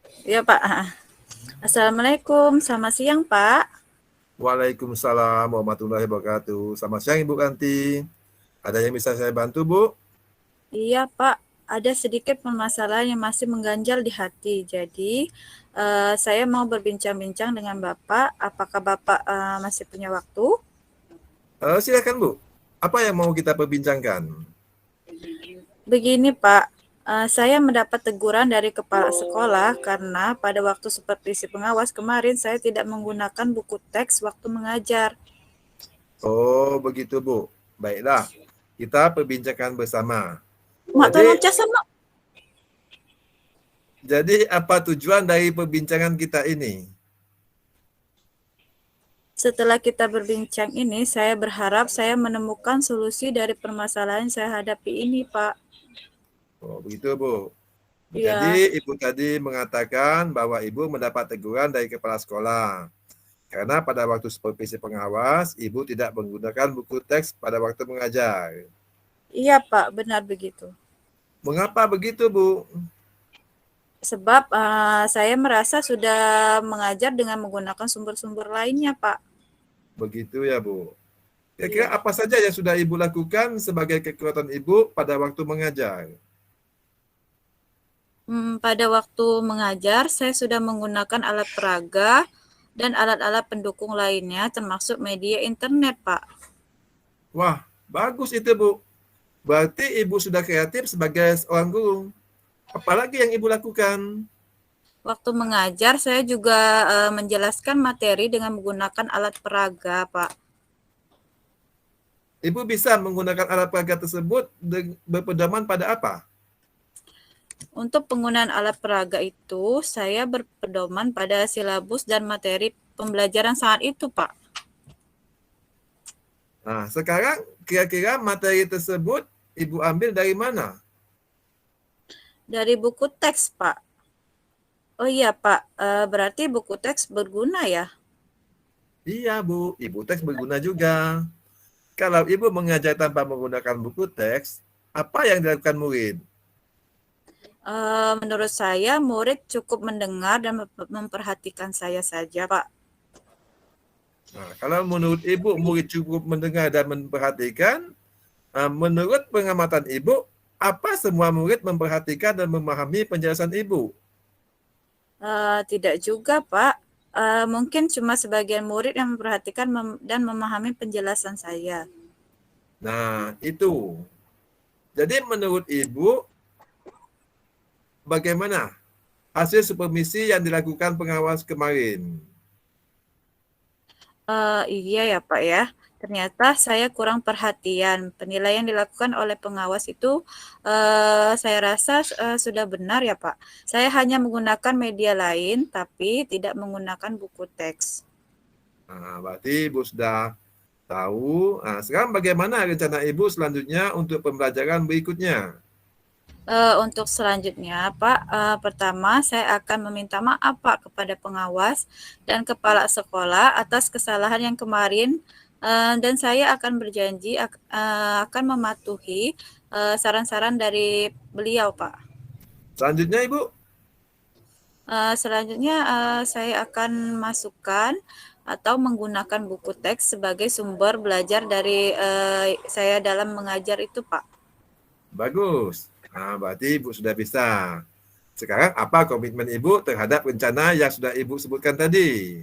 Iya Pak. Assalamualaikum, selamat siang Pak. Waalaikumsalam warahmatullahi wabarakatuh. Selamat siang Ibu Kanti. Ada yang bisa saya bantu Bu? Iya Pak, ada sedikit permasalahan yang masih mengganjal di hati. Jadi saya mau berbincang-bincang dengan Bapak. Apakah Bapak masih punya waktu? Silakan Bu. Apa yang mau kita perbincangkan? Begini Pak, saya mendapat teguran dari kepala sekolah karena pada waktu supervisi pengawas kemarin saya tidak menggunakan buku teks waktu mengajar. Oh, begitu Bu. Baiklah, kita perbincangkan bersama. Mak Jadi, tolong casan mak. apa tujuan dari perbincangan kita ini? Setelah kita berbincang ini, saya berharap saya menemukan solusi dari permasalahan yang saya hadapi ini, Pak. Oh, begitu Bu. Jadi, Iya, Ibu tadi mengatakan bahwa Ibu mendapat teguran dari kepala sekolah. Karena pada waktu supervisi pengawas, Ibu tidak menggunakan buku teks pada waktu mengajar. iya Pak, benar begitu. Mengapa begitu, Bu? Sebab saya merasa sudah mengajar dengan menggunakan sumber-sumber lainnya, Pak. Begitu ya, Bu. Kira-kira Iya. apa saja yang sudah Ibu lakukan sebagai kekuatan Ibu pada waktu mengajar? Pada waktu mengajar, saya sudah menggunakan alat peraga dan alat-alat pendukung lainnya, termasuk media internet, Pak. Wah, bagus itu, Bu. Berarti Ibu sudah kreatif sebagai seorang guru. Apalagi yang Ibu lakukan? Waktu mengajar, saya juga menjelaskan materi dengan menggunakan alat peraga, Pak. Ibu bisa menggunakan alat peraga tersebut berpedoman pada apa? Untuk penggunaan alat peraga itu, saya berpedoman pada silabus dan materi pembelajaran saat itu, Pak. Nah, sekarang kira-kira materi tersebut Ibu ambil dari mana? Dari buku teks, Pak. Oh iya, Pak. Berarti buku teks berguna ya? Iya, Bu. Ibu teks berguna juga. Kalau Ibu mengajar tanpa menggunakan buku teks, apa yang dilakukan murid? Menurut saya, murid cukup mendengar dan memperhatikan saya saja, Pak. Nah, kalau menurut Ibu murid cukup mendengar dan memperhatikan, menurut pengamatan Ibu, apa semua murid memperhatikan dan memahami penjelasan Ibu? Tidak juga, Pak. Mungkin cuma sebagian murid yang memperhatikan dan memahami penjelasan saya. Nah, itu. Jadi menurut Ibu, bagaimana hasil supervisi yang dilakukan pengawas kemarin? Iya ya Pak ya, ternyata saya kurang perhatian. Penilaian dilakukan oleh pengawas itu saya rasa sudah benar ya Pak. Saya hanya menggunakan media lain, tapi tidak menggunakan buku teks. Nah, berarti Ibu sudah tahu. Nah, sekarang bagaimana rencana Ibu selanjutnya untuk pembelajaran berikutnya? Untuk selanjutnya Pak, pertama saya akan meminta maaf Pak kepada pengawas dan kepala sekolah atas kesalahan yang kemarin, dan saya akan berjanji akan mematuhi saran-saran dari beliau Pak. Selanjutnya Ibu, Selanjutnya, saya akan masukkan atau menggunakan buku teks sebagai sumber belajar dari saya dalam mengajar itu, Pak. bagus. Nah, berarti Ibu sudah bisa. Sekarang apa komitmen Ibu terhadap rencana yang sudah Ibu sebutkan tadi?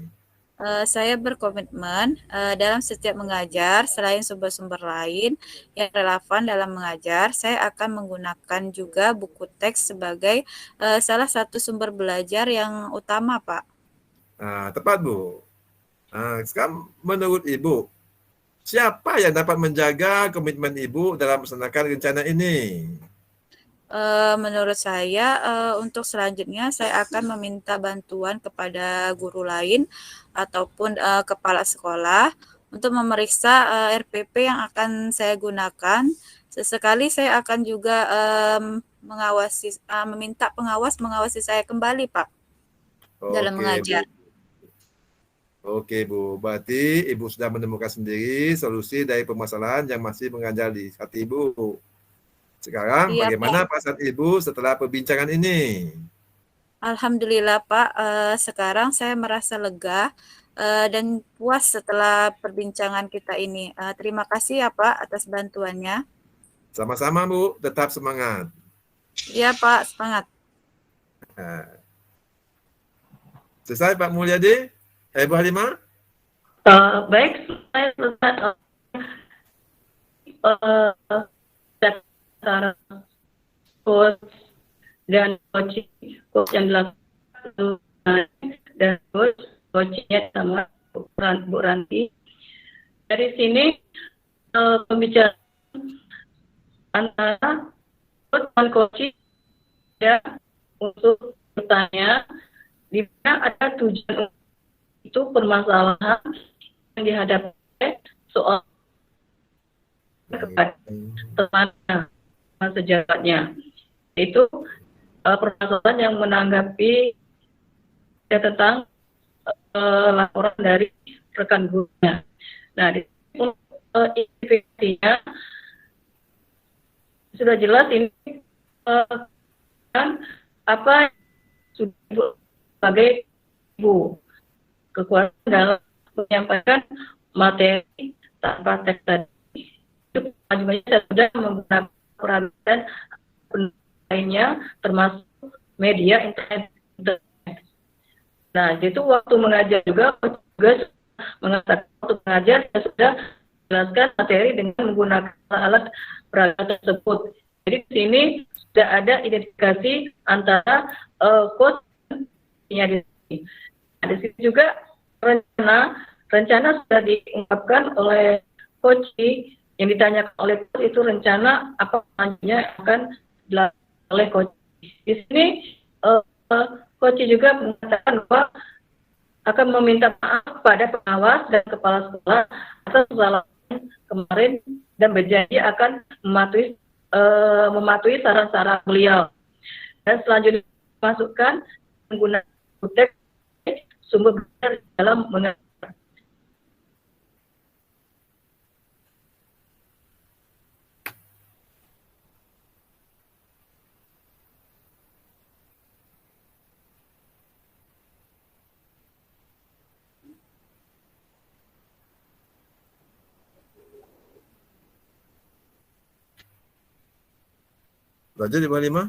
Saya berkomitmen dalam setiap mengajar, selain sumber-sumber lain yang relevan dalam mengajar, saya akan menggunakan juga buku teks sebagai salah satu sumber belajar yang utama, Pak. Nah, tepat Bu. Nah, sekarang menurut Ibu, siapa yang dapat menjaga komitmen Ibu dalam melaksanakan rencana ini? Menurut saya, untuk selanjutnya saya akan meminta bantuan kepada guru lain ataupun, kepala sekolah untuk memeriksa, RPP yang akan saya gunakan. Sesekali saya akan juga, meminta pengawas mengawasi saya kembali, Pak, dalam Oke Bu. mengajar. Oke Bu, berarti Ibu sudah menemukan sendiri solusi dari permasalahan yang masih mengganjal di hati Ibu. Sekarang Iya, bagaimana Pak. perasaan Ibu setelah perbincangan ini? Alhamdulillah Pak, sekarang saya merasa lega dan puas setelah perbincangan kita ini. Terima kasih ya Pak atas bantuannya. Sama-sama Bu, tetap semangat. Iya Pak, semangat. Selesai Pak Mulyadi? Bu Halimah? Baik, saya selesai antara coach dan coach yang dilakukan dan coachnya sama Bu Ranti. Dari sini pembicaraan antara coach dan coach ya untuk bertanya di mana ada tujuan itu permasalahan yang dihadapi soal kepada teman sejabatnya, itu permasalahan yang menanggapi tentang laporan dari rekan gurunya. Nah, di investigasinya sudah jelas ini kan apa sudah sebagai ibu kekuatan dalam menyampaikan materi tanpa teks tadi. Itu saya sudah menggunakan peralatan lainnya termasuk media internet. Nah, itu waktu mengajar juga mengatakan waktu mengajar saya sudah jelaskan materi dengan menggunakan alat peralatan tersebut. Jadi di sini sudah ada identifikasi antara coach di sini. Nah, di sini juga rencana sudah diungkapkan oleh coach yang ditanyakan oleh coach itu rencana apa selanjutnya akan dilakukan oleh coach. Di sini coach juga mengatakan bahwa akan meminta maaf pada pengawas dan kepala sekolah atas kesalahan kemarin dan berjanji akan mematuhi saran-saran beliau. Dan selanjutnya masukkan menggunakan teks sumber belajar dalam mengajar. Lanjut Ibu Halimah.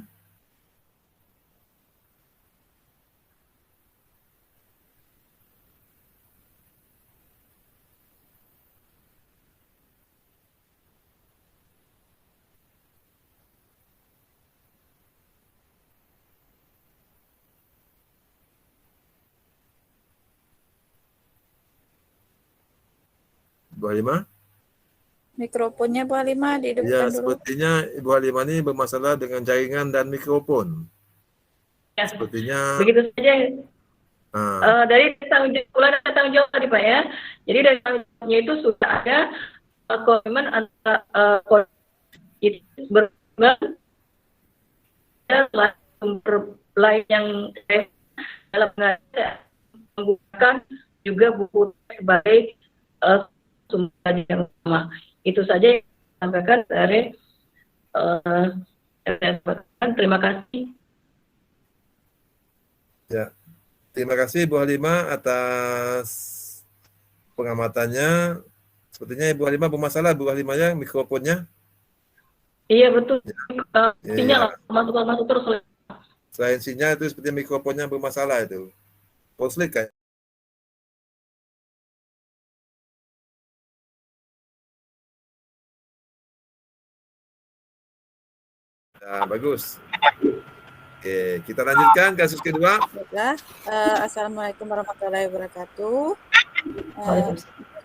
Ibu Halimah? Mikrofonnya Bu Halimah Ya, dihidupkan dulu. sepertinya Ibu Halimah ini bermasalah dengan jaringan dan mikrofon. Ya, Sepertinya begitu saja. Dari tanggung jawab tadi Pak ya. Jadi dari tanggung jawabnya itu sudah ada komitmen antara itu berkembang dan sumber lain yang dalam mengajar menggunakan juga buku sebagai sumber yang sama. Itu saja yang disampaikan dari terima kasih. ya. Terima kasih Ibu Halimah atas pengamatannya. Sepertinya Ibu Halimah bermasalah Bu Halimah mikrofonnya. Iya betul. Iya. Sinyal masuk terus. Selain sinyal itu seperti mikrofonnya bermasalah itu. Konslet kayak. Nah, bagus. Oke, kita lanjutkan kasus kedua. Baiklah, Assalamualaikum warahmatullahi wabarakatuh.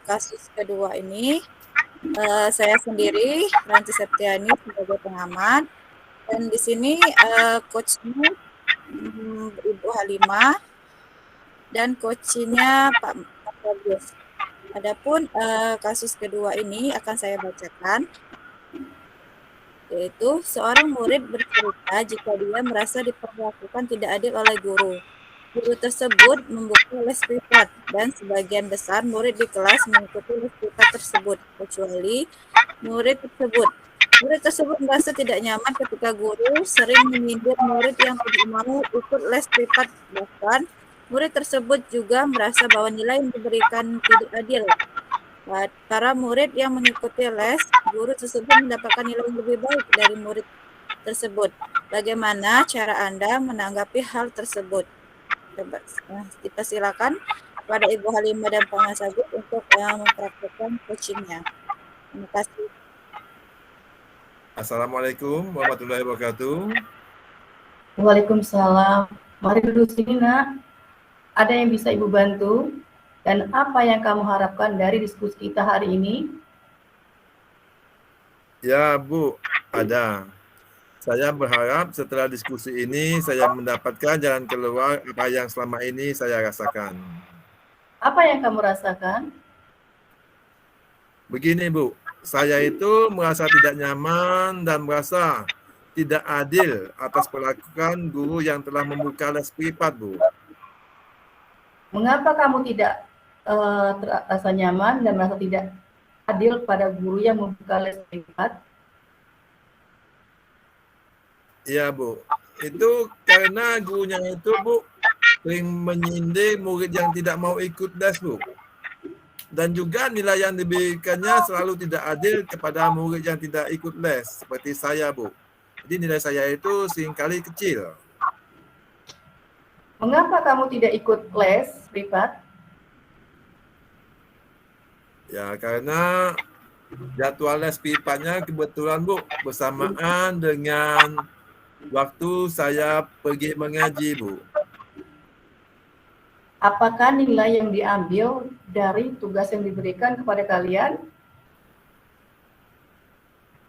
Kasus kedua ini saya sendiri Ranti Septiani sebagai pengamat, dan di sini coachnya Ibu Halimah dan coachnya Pak Bagus. Adapun kasus kedua ini akan saya bacakan, yaitu seorang murid bercerita jika dia merasa diperlakukan tidak adil oleh guru. Guru tersebut membuka les privat dan sebagian besar murid di kelas mengikuti les privat tersebut, kecuali murid tersebut Murid tersebut merasa tidak nyaman ketika guru sering menyindir murid yang tidak mau ikut les privat. Bahkan, murid tersebut juga merasa bahwa nilai yang diberikan tidak adil. Para murid yang mengikuti les, guru tersebut mendapatkan nilai yang lebih baik dari murid tersebut. Bagaimana cara Anda menanggapi hal tersebut? Coba kita silakan kepada Ibu Halimah dan Pak Mas Agus untuk mempraktikkan coachingnya. Terima kasih. Assalamualaikum warahmatullahi wabarakatuh. Waalaikumsalam. Mari duduk sini, Nak. Ada yang bisa Ibu bantu? Dan apa yang kamu harapkan dari diskusi kita hari ini? Ya, Bu, ada. Saya berharap setelah diskusi ini saya mendapatkan jalan keluar apa yang selama ini saya rasakan. Apa yang kamu rasakan? Begini, Bu, saya itu merasa tidak nyaman dan merasa tidak adil atas perlakuan guru yang telah membuka les privat, Bu. Mengapa kamu tidak terasa nyaman dan merasa tidak adil pada guru yang membuka les privat? Iya, Bu. Itu karena gurunya itu, Bu, sering menyindir murid yang tidak mau ikut les, Bu. Dan juga nilai yang diberikannya selalu tidak adil kepada murid yang tidak ikut les, seperti saya, Bu. Jadi nilai saya itu seringkali kecil. Mengapa kamu tidak ikut les privat? Ya, karena jadwal les privatnya kebetulan, Bu, bersamaan dengan waktu saya pergi mengaji, Bu. Apakah nilai yang diambil dari tugas yang diberikan kepada kalian?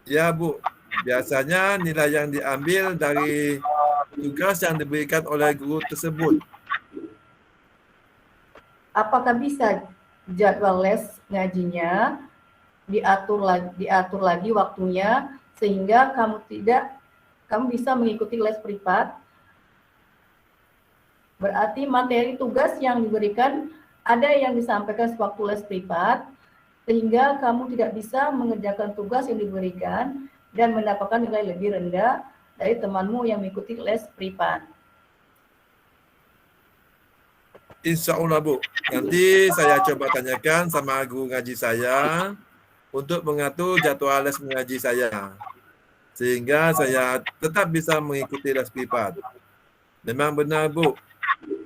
Ya, Bu. Biasanya nilai yang diambil dari tugas yang diberikan oleh guru tersebut. Apakah bisa jadwal les ngajinya diatur lagi waktunya sehingga kamu bisa mengikuti les privat? Berarti materi tugas yang diberikan ada yang disampaikan sewaktu les privat sehingga kamu tidak bisa mengerjakan tugas yang diberikan dan mendapatkan nilai lebih rendah dari temanmu yang mengikuti les privat. Insya Allah, Bu. Nanti saya coba tanyakan sama guru ngaji saya untuk mengatur jadwal les mengaji saya. Sehingga saya tetap bisa mengikuti les privat. Memang benar, Bu.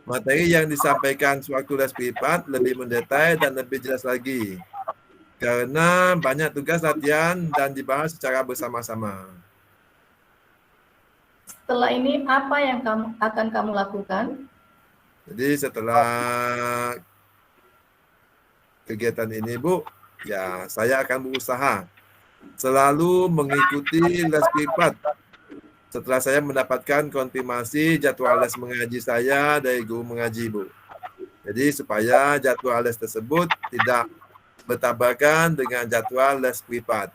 Materi yang disampaikan sewaktu les privat lebih mendetail dan lebih jelas lagi. Karena banyak tugas latihan dan dibahas secara bersama-sama. Setelah ini apa yang akan kamu lakukan? Jadi setelah kegiatan ini, Bu, ya saya akan berusaha selalu mengikuti les privat setelah saya mendapatkan konfirmasi jadwal les mengaji saya dari guru mengaji, Bu. Jadi supaya jadwal les tersebut tidak bertabrakan dengan jadwal les privat.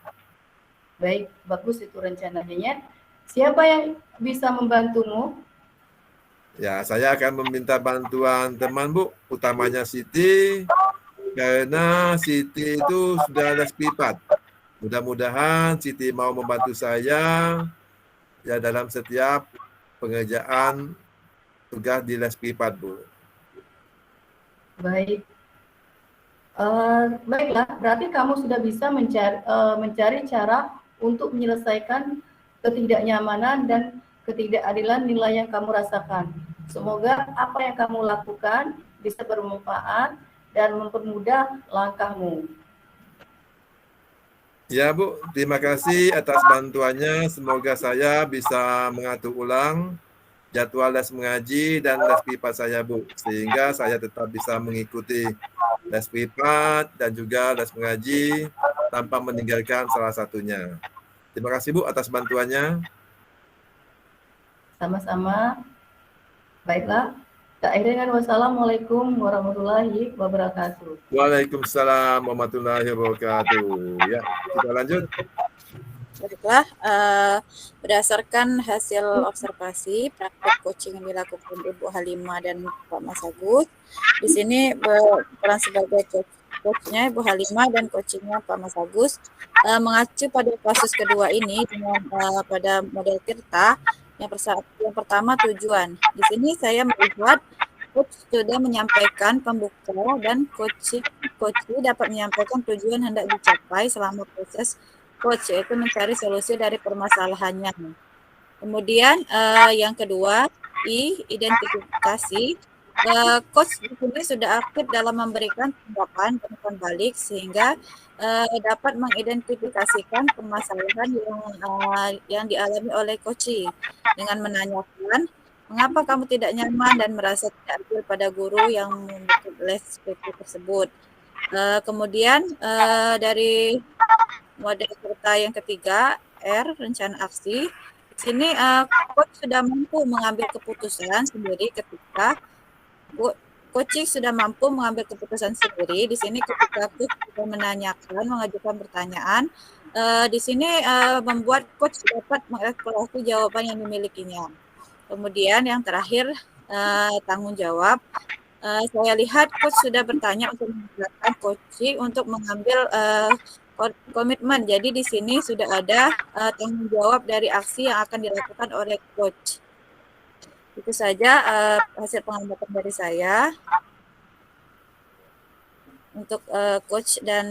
Baik, bagus itu rencananya. Siapa yang bisa membantumu? Ya, saya akan meminta bantuan teman, Bu, utamanya Siti, karena Siti itu sudah les privat. Mudah-mudahan Siti mau membantu saya ya dalam setiap pengerjaan tugas di les privat, Bu. Baik. Baiklah, berarti kamu sudah bisa mencari cara untuk menyelesaikan ketidaknyamanan dan ketidakadilan nilai yang kamu rasakan. Semoga apa yang kamu lakukan bisa bermanfaat dan mempermudah langkahmu. Ya, Bu, terima kasih atas bantuannya. Semoga saya bisa mengatur ulang jadwal les mengaji dan les privat saya, Bu, sehingga saya tetap bisa mengikuti les privat dan juga les mengaji tanpa meninggalkan salah satunya. Terima kasih, Bu, atas bantuannya. Sama-sama. Baiklah. Kita akhiri dengan wassalamualaikum warahmatullahi wabarakatuh. Waalaikumsalam warahmatullahi wabarakatuh. Ya, kita lanjut. Baiklah, berdasarkan hasil observasi praktik coaching yang dilakukan Ibu Halimah dan Pak Mas Agus, di sini berperan sebagai coachnya Ibu Halimah dan coachingnya Pak Mas Agus mengacu pada kasus kedua ini dengan pada model Tirta. Yang pertama tujuan. Di sini saya melihat coach sudah menyampaikan pembuka dan coach dapat menyampaikan tujuan hendak dicapai selama proses coach, yaitu mencari solusi dari permasalahannya. Kemudian yang kedua, identifikasi. Coach di sini sudah aktif dalam memberikan tanggapan umpan balik sehingga dapat mengidentifikasikan permasalahan yang dialami oleh coach dengan menanyakan mengapa kamu tidak nyaman dan merasa tidak adil pada guru yang membuat les SPP tersebut. Kemudian dari model serta yang ketiga, R, rencana aksi. Di sini coach sudah mampu mengambil keputusan sendiri ketika coaching sudah mampu mengambil keputusan sendiri. Di sini ketika coach sudah menanyakan, mengajukan pertanyaan, di sini membuat coach dapat mengeksplorasi jawaban yang dimilikinya. Kemudian yang terakhir tanggung jawab. Saya lihat coach sudah bertanya untuk menggunakan coaching untuk mengambil komitmen. Jadi di sini sudah ada tanggung jawab dari aksi yang akan dilakukan oleh coach. Itu saja hasil pengamatan dari saya untuk coach dan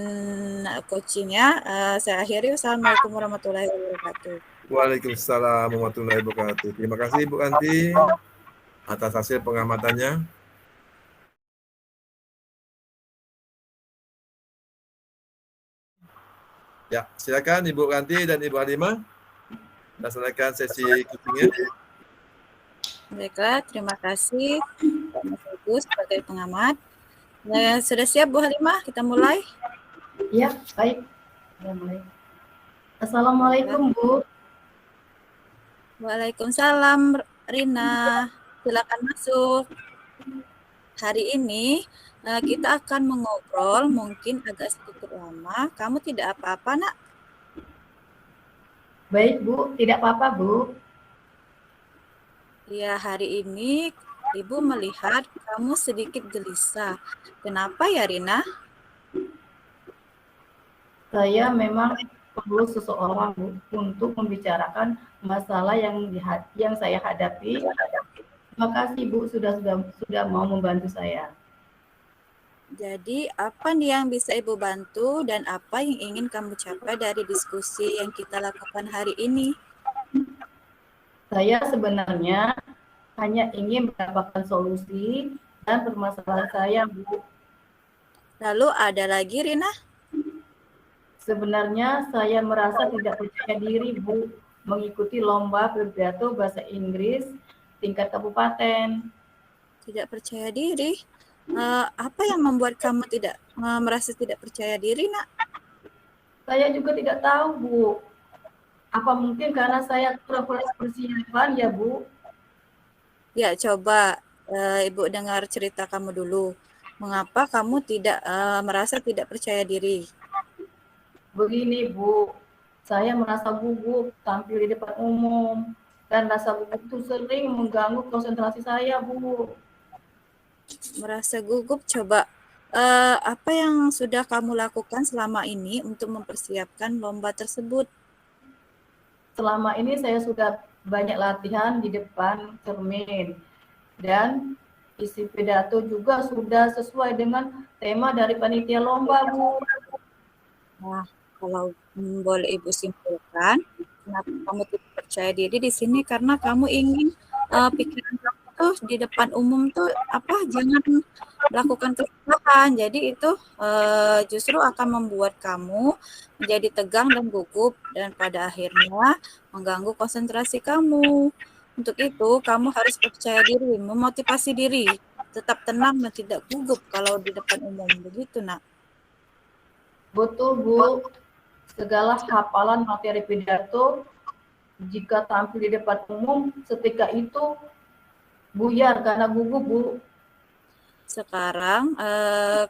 coachingnya. Saya akhiri. Wassalamualaikum warahmatullahi wabarakatuh. Waalaikumsalam warahmatullahi wabarakatuh. Terima kasih Ibu Anti atas hasil pengamatannya. Ya, silakan Ibu Ranti dan Ibu Halimah laksanakan sesi coachingnya. Baiklah, terima kasih Pak Mas Agus sebagai pengamat. Sudah siap Bu Halimah? Kita mulai? Ya, baik. Kita mulai. Assalamualaikum Bu. Waalaikumsalam Rina. Silakan masuk. Hari ini kita akan mengobrol mungkin agak sedikit lama. Kamu tidak apa-apa, Nak? Baik Bu, tidak apa-apa Bu. Ya, hari ini Ibu melihat kamu sedikit gelisah. Kenapa ya, Rina? Saya memang perlu seseorang Bu, untuk membicarakan masalah yang saya hadapi. Terima kasih Bu sudah mau membantu saya. Jadi, apa nih yang bisa Ibu bantu dan apa yang ingin kamu capai dari diskusi yang kita lakukan hari ini? Saya sebenarnya hanya ingin mendapatkan solusi dan permasalahan saya, Bu. Lalu ada lagi, Rina? Sebenarnya saya merasa tidak percaya diri, Bu, mengikuti lomba pidato bahasa Inggris tingkat kabupaten. Tidak percaya diri? Apa yang membuat kamu tidak merasa tidak percaya diri, Nak? Saya juga tidak tahu, Bu. Apa mungkin karena saya kurang persiapan ya, Bu? Ya, coba Ibu dengar cerita kamu dulu. Mengapa kamu tidak merasa tidak percaya diri? Begini, Bu. Saya merasa gugup tampil di depan umum. Dan rasa gugup itu sering mengganggu konsentrasi saya, Bu. Merasa gugup, coba apa yang sudah kamu lakukan selama ini untuk mempersiapkan lomba tersebut? Selama ini saya sudah banyak latihan di depan cermin. Dan isi pidato juga sudah sesuai dengan tema dari panitia lomba, Bu. Nah, kalau boleh Ibu simpulkan, kenapa kamu tidak percaya diri di sini karena kamu ingin pikiran kamu tuh di depan umum tuh jangan melakukan kesalahan. Jadi itu justru akan membuat kamu menjadi tegang dan gugup dan pada akhirnya mengganggu konsentrasi kamu. Untuk itu kamu harus percaya diri, memotivasi diri, tetap tenang dan tidak gugup kalau di depan umum. Begitu, Nak. Betul, Bu. Segala hafalan materi pidato jika tampil di depan umum setika itu buyar karena gugup, Bu. Sekarang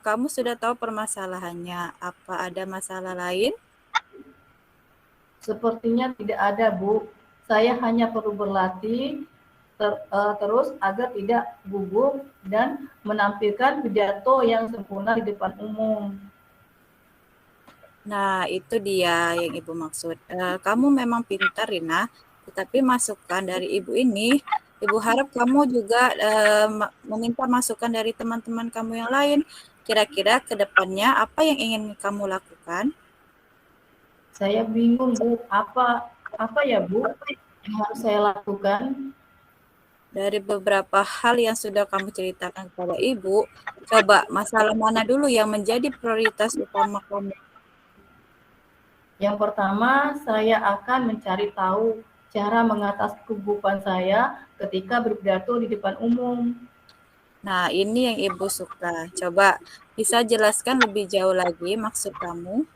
kamu sudah tahu permasalahannya. Apa ada masalah lain? Sepertinya tidak ada, Bu. Saya hanya perlu berlatih terus agar tidak gugup dan menampilkan pidato yang sempurna di depan umum. Nah, itu dia yang Ibu maksud. Kamu memang pintar, Rina, tetapi masukan dari Ibu ini, Ibu harap kamu juga meminta masukan dari teman-teman kamu yang lain. Kira-kira ke depannya apa yang ingin kamu lakukan? Saya bingung, Bu. Apa ya, Bu, yang harus saya lakukan? Dari beberapa hal yang sudah kamu ceritakan kepada Ibu, coba masalah mana dulu yang menjadi prioritas utama kamu? Yang pertama, saya akan mencari tahu cara mengatasi kegugupan saya ketika berpidato di depan umum. Nah, ini yang Ibu suka. Coba bisa jelaskan lebih jauh lagi maksud kamu?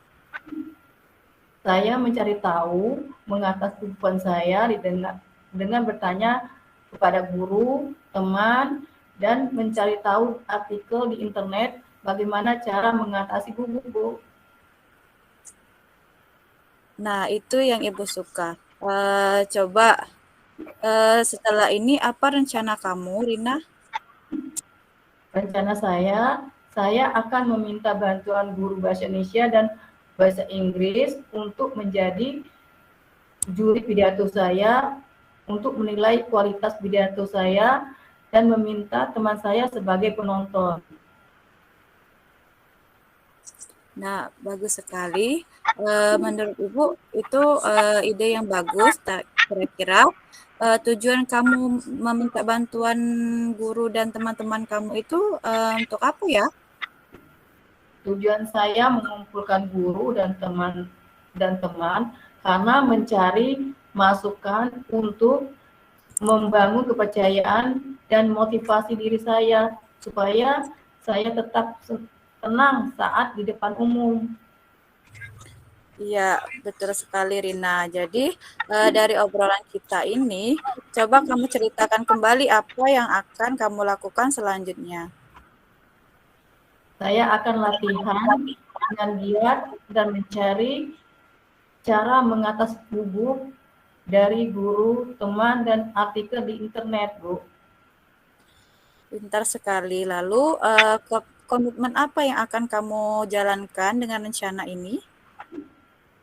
Saya mencari tahu mengatasi kegugupan saya dengan bertanya kepada guru, teman, dan mencari tahu artikel di internet bagaimana cara mengatasi gugup, Bu. Nah, itu yang Ibu suka. Coba setelah ini apa rencana kamu, Rina? Rencana saya akan meminta bantuan guru bahasa Indonesia dan bahasa Inggris untuk menjadi juri pidato saya, untuk menilai kualitas pidato saya, dan meminta teman saya sebagai penonton. Nah, bagus sekali. Menurut Ibu itu ide yang bagus. Kira-kira tujuan kamu meminta bantuan guru dan teman-teman kamu itu untuk apa ya? Tujuan saya mengumpulkan guru dan teman karena mencari masukan untuk membangun kepercayaan dan motivasi diri saya supaya saya tetap tenang saat di depan umum. Iya, betul sekali Rina. Jadi dari obrolan kita ini, coba kamu ceritakan kembali apa yang akan kamu lakukan selanjutnya. Saya akan latihan dengan giat dan mencari cara mengatasi gugup dari guru, teman, dan artikel di internet, Bu. Pintar sekali. Lalu komitmen apa yang akan kamu jalankan dengan rencana ini?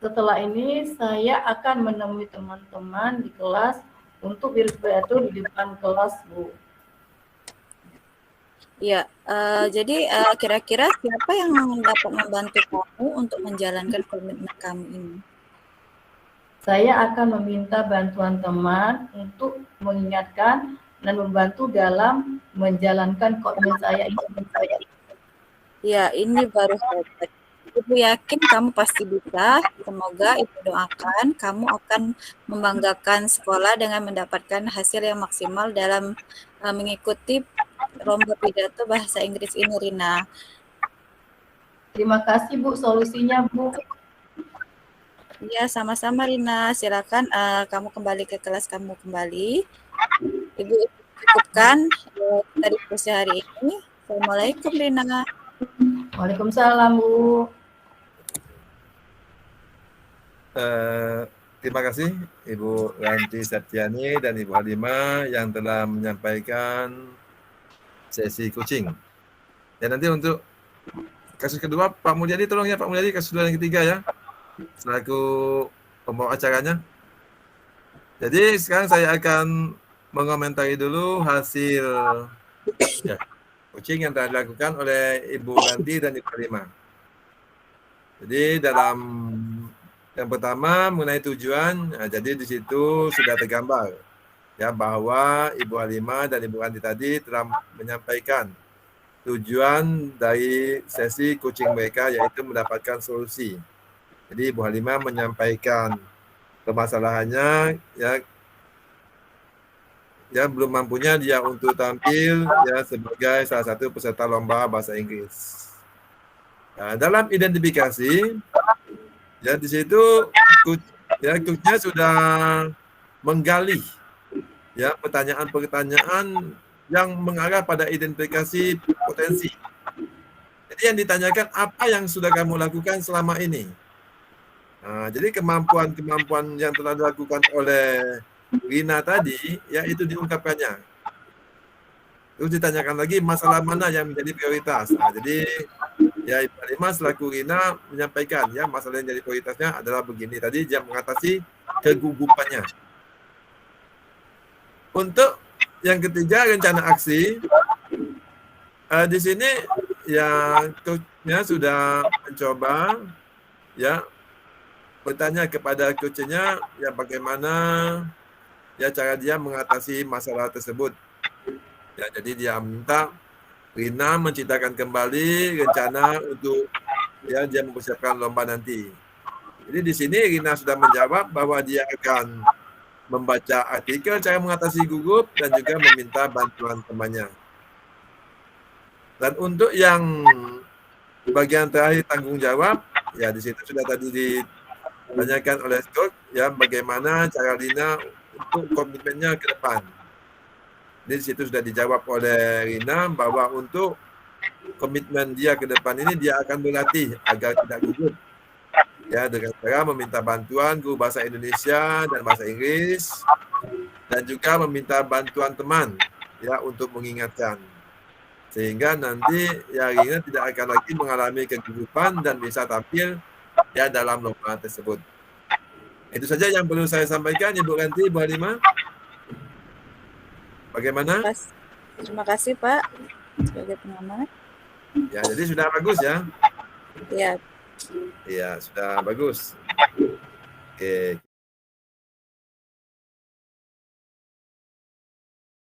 Setelah ini, saya akan menemui teman-teman di kelas untuk berpidato di depan kelas, Bu. Ya, jadi kira-kira siapa yang dapat membantu kamu untuk menjalankan komitmen kamu ini? Saya akan meminta bantuan teman untuk mengingatkan dan membantu dalam menjalankan komitmen saya ini. Ya, ini baru hebat. Ibu yakin kamu pasti bisa. Semoga Ibu doakan kamu akan membanggakan sekolah dengan mendapatkan hasil yang maksimal dalam mengikuti lomba pidato bahasa Inggris ini, Rina. Terima kasih, Bu, solusinya, Bu. Ya, sama-sama Rina. Silakan kamu kembali ke kelas kamu kembali. Ibu cukupkan kita diskusi hari ini. Assalamualaikum Rina. Waalaikumsalam, Bu. Terima kasih Ibu Ranti Septiani dan Ibu Halimah yang telah menyampaikan sesi coaching. Dan nanti untuk kasus kedua Pak Mulyadi, tolong ya Pak Mulyadi, kasus kedua yang ketiga ya, selaku pembawa acaranya. Jadi sekarang saya akan mengomentari dulu hasil ya, coaching yang telah dilakukan oleh Ibu Ranti dan Ibu Halimah. Jadi dalam yang pertama mengenai tujuan, jadi di situ sudah tergambar ya bahwa Ibu Halimah dan Ibu Ranti tadi telah menyampaikan tujuan dari sesi coaching mereka yaitu mendapatkan solusi. Jadi Ibu Halimah menyampaikan permasalahannya ya belum mampunya dia untuk tampil ya sebagai salah satu peserta lomba bahasa Inggris. Nah, dalam identifikasi ya di situ coachnya sudah menggali ya pertanyaan-pertanyaan yang mengarah pada identifikasi potensi. Jadi yang ditanyakan apa yang sudah kamu lakukan selama ini. Nah, jadi kemampuan-kemampuan yang telah dilakukan oleh Rina tadi ya itu diungkapkannya. Terus ditanyakan lagi masalah mana yang menjadi prioritas. Nah, jadi Ya, Ibu Halimah selaku Rina menyampaikan ya masalah yang jadi prioritasnya adalah begini. Tadi dia mengatasi kegugupannya. Untuk yang ketiga rencana aksi, di sini ya coachnya sudah mencoba ya bertanya kepada coachnya ya bagaimana ya cara dia mengatasi masalah tersebut. Ya, jadi dia minta Rina menceritakan kembali rencana untuk ya dia mempersiapkan lomba nanti. Jadi di sini Rina sudah menjawab bahwa dia akan membaca artikel cara mengatasi gugup dan juga meminta bantuan temannya. Dan untuk yang bagian terakhir tanggung jawab, ya di situ sudah tadi ditanyakan oleh Scott ya bagaimana cara Rina untuk komitmennya ke depan. Jadi di situ sudah dijawab oleh Rina bahwa untuk komitmen dia ke depan ini dia akan berlatih agar tidak gugup. Ya, dengan cara meminta bantuan guru bahasa Indonesia dan bahasa Inggris dan juga meminta bantuan teman ya untuk mengingatkan. Sehingga nanti ya Rina tidak akan lagi mengalami kegugupan dan bisa tampil ya dalam lomba tersebut. Itu saja yang perlu saya sampaikan, Ibu Ranti, Bu Halimah. Bagaimana? Terima kasih Pak sebagai pengamat. Ya, jadi sudah bagus ya. Ya. Iya, sudah bagus. Oke.